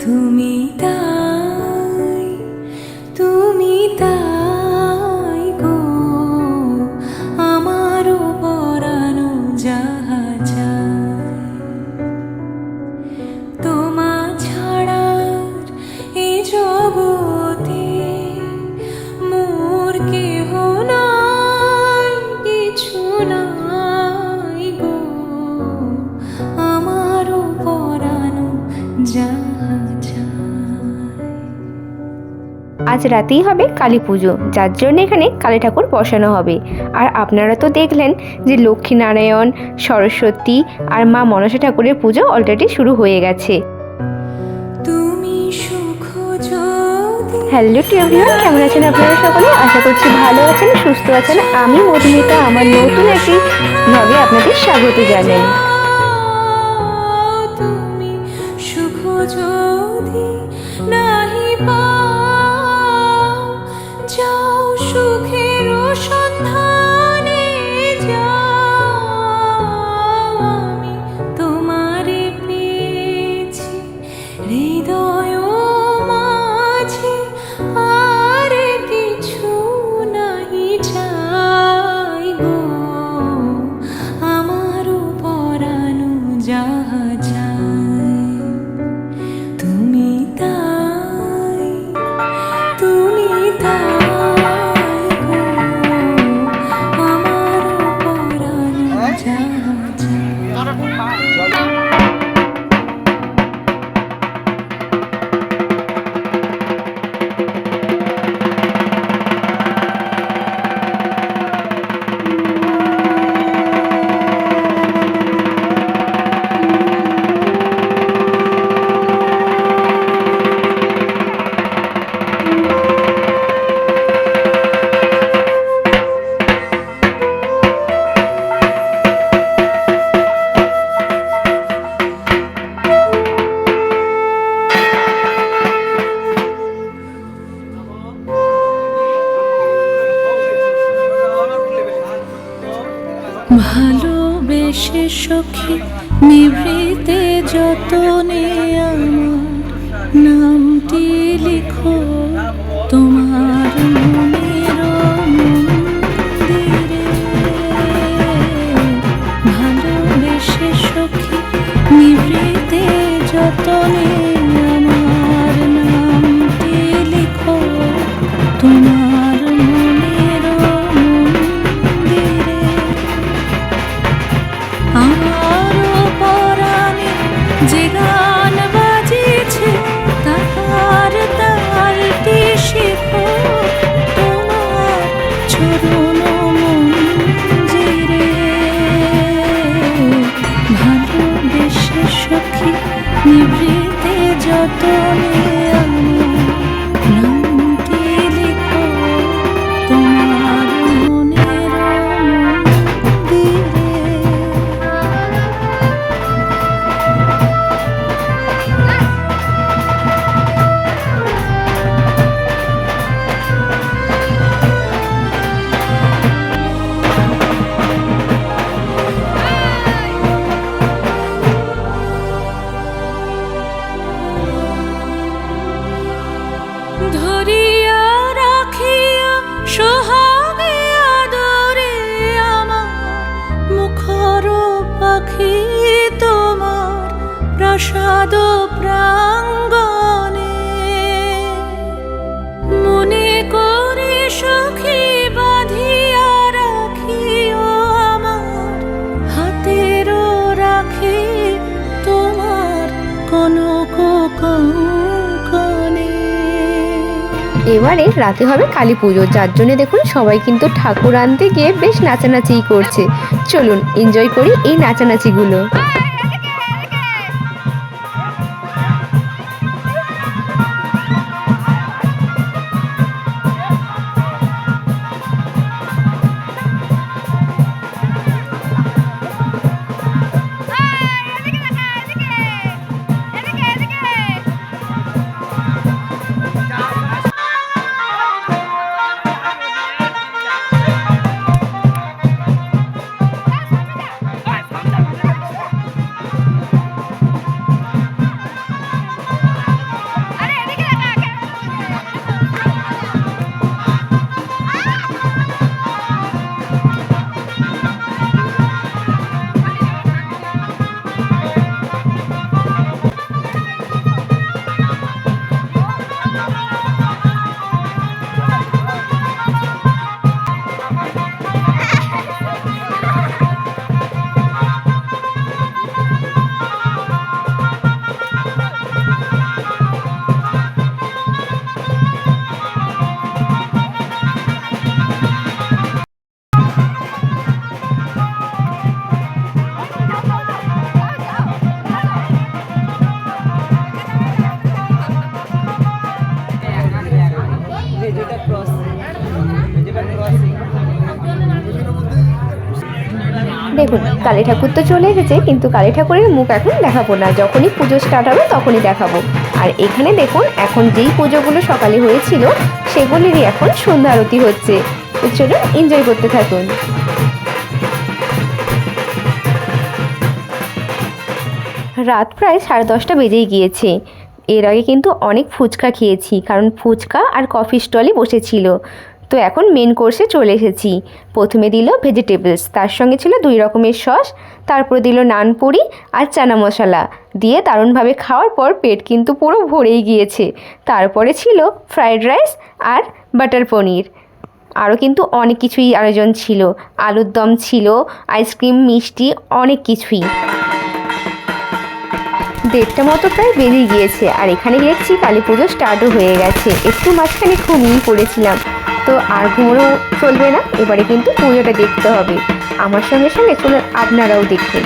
তুমি তাই, তুমি তাই গো আমারও পরানো যাহা চায়। তোমা ছাড়া এই জগতে মোর কেহ নাই, কিছু নাই গো আমারও পরানো যাহা চায়। আজ রাতেই হবে কালী পুজো, যার জন্য এখানে কালী ঠাকুর বসানো হবে। আর আপনারা তো দেখলেন যে লক্ষ্মীনারায়ণ, সরস্বতী আর মা মনসা ঠাকুরের পুজো অলরেডি শুরু হয়ে গেছে। তুমি সুখ যদি হ্যালো টু এভরিওয়ান, কেমন আছেন আপনারা সকলে? আশা করছি ভালো আছেন, সুস্থ আছেন। আমি মধুমিতা আমার নতুন একটি ব্লগে আপনাদের স্বাগত জানাই। তুমি সুখ যদি নাহি পাও, যাও সুখের সন্ধানে যাও। আমি তোমারে পেয়েছি হৃদয় মাঝে, আর কিছু নাহি চাই গো আমারও পরানো যাহা চায়। তুমি তাই, তুমি তাই গো আমারও পরানো যাহা চায়। ভালোবেসে সখী নিভৃতে যতনে আমার নামটি লিখো তোমার মনের মন্দিরে। ভালোবেসে সখী নিভৃতে যতনে আমার নামটি লিখো তোমার মনের মন্দিরে। আমারও পরাণে যে গান বাজিছে তাহার তালটি শেখো তোমার চরণ মঞ্জিরে। ভালোবেসে সখী নিভৃতে যতনে আমার নামটি লিখো তোমার মনের মন্দিরে। ধরিয়া রাখিয়া সোহাগে আদরে আমার মুখর পাখি তোমার প্রাসাদ প্রাঙ্গণে। মনে করে সখী বাঁধিয়া রাখিও আমার হাতের রাখি তোমার কনক কঙ্কণে। এবারে রাতে হবে কালী পুজো, যার জন্য দেখুন সবাই কিন্তু ঠাকুর আনতে গিয়ে বেশ নাচানাচি করছে। চলুন এনজয় করি এই নাচানাচিগুলো। দেখুন কালী ঠাকুর তো চলে এসেছে, কিন্তু কালী ঠাকুরের মুখ এখন দেখাবো না, যখনই পুজো স্টার্ট হবে তখনই দেখাবো। আর এখানে দেখুন এখন যেই পুজোগুলো সকালে হয়েছিল সেগুলিরই এখন সন্ধ্যা আরতি হচ্ছে। তো চলুন এনজয় করতে থাকুন। রাত প্রায় 10:30 বেজেই গিয়েছে। এর আগে কিন্তু অনেক ফুচকা খেয়েছি, কারণ ফুচকা আর কফি স্টলই বসেছিল। তো এখন মেন কোর্সে চলে এসেছি। প্রথমে দিল ভেজিটেবলস, তার সঙ্গে ছিল 2 রকমের সস, তারপরে দিল নানপুরি আর চানা মশলা দিয়ে দারুণভাবে খাওয়ার পর পেট কিন্তু পুরো ভরেই গিয়েছে। তারপরে ছিল ফ্রায়েড রাইস আর বাটার পনির। আরও কিন্তু অনেক কিছুই আয়োজন ছিল, আলুর দম ছিল, আইসক্রিম, মিষ্টি, অনেক কিছুই। 1:30 মতো প্রায় বেরিয়ে গিয়েছে, আর এখানে দেখছি কালী পুজো স্টার্টও হয়ে গেছে। একটু মাঝখানে ঘুমিয়েই পড়েছিলাম, তো আর ঘুমোনো চলবে না, এবারে কিন্তু পুজোটা দেখতে হবে। আমার সঙ্গে সঙ্গে চলুন আপনারাও দেখুন।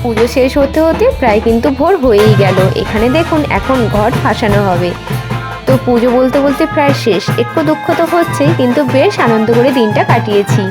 পুজো শেষ হতে হতে প্রায় কিন্তু ভোর হয়েই গেল। এখানে দেখুন এখন ঘট ভাসানো হবে। তো পুজো বলতে বলতে প্রায় শেষ। একটু দুঃখ তো হচ্ছেই, কিন্তু বেশ আনন্দ করে দিনটা কাটিয়েছি।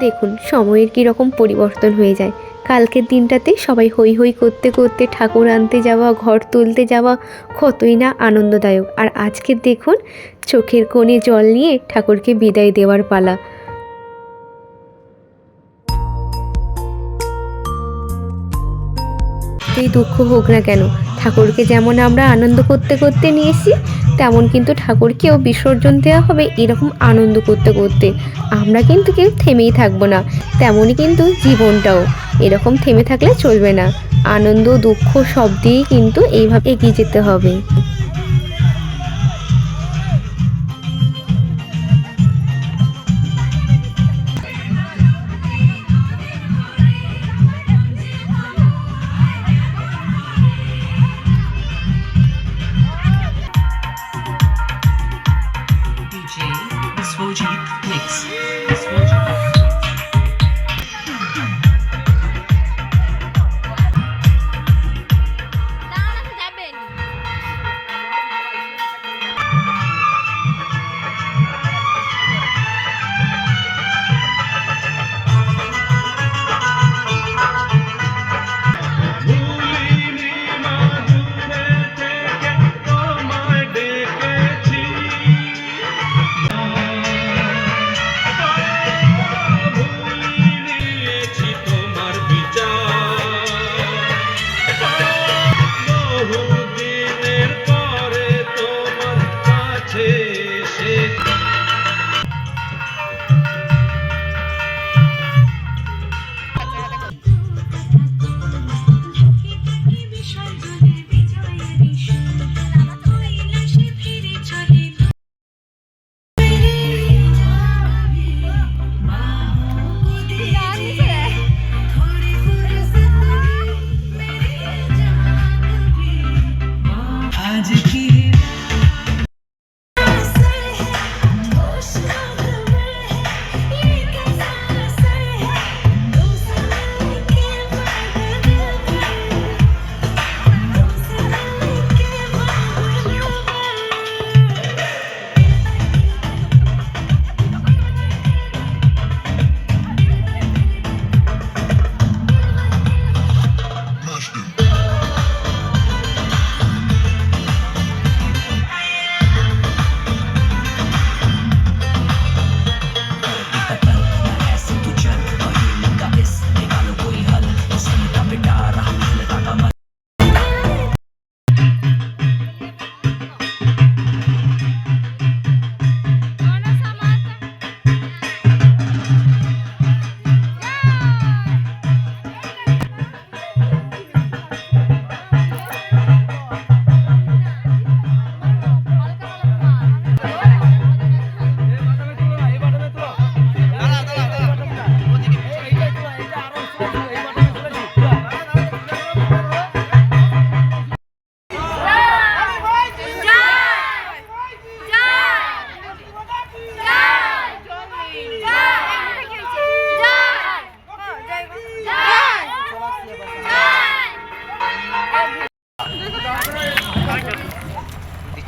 দেখুন সময়ের কীরকম পরিবর্তন হয়ে যায়। কালকের দিনটাতে সবাই হই হই করতে করতে ঠাকুর আনতে যাওয়া, ঘর তুলতে যাওয়া কতই না আনন্দদায়ক। আর আজকে দেখুন চোখের কোণে জল নিয়ে ঠাকুরকে বিদায় দেওয়ার পালা। এই দুঃখ হোক না কেন, ঠাকুরকে যেমন আমরা আনন্দ করতে করতে নিয়ে এসেছি, তেমন কিন্তু ঠাকুরকেও বিসর্জন দেওয়া হবে এরকম আনন্দ করতে করতে। আমরা কিন্তু কেউ থেমেই থাকবো না, তেমনই কিন্তু জীবনটাও এরকম থেমে থাকলে চলবে না। আনন্দ দুঃখ সব দিয়েই কিন্তু এইভাবে এগিয়ে যেতে হবে। Svojit Mix.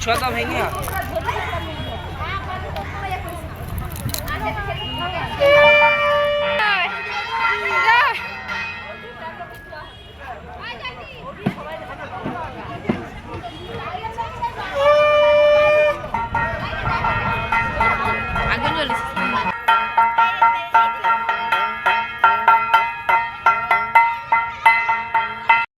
ছটা ভেঙে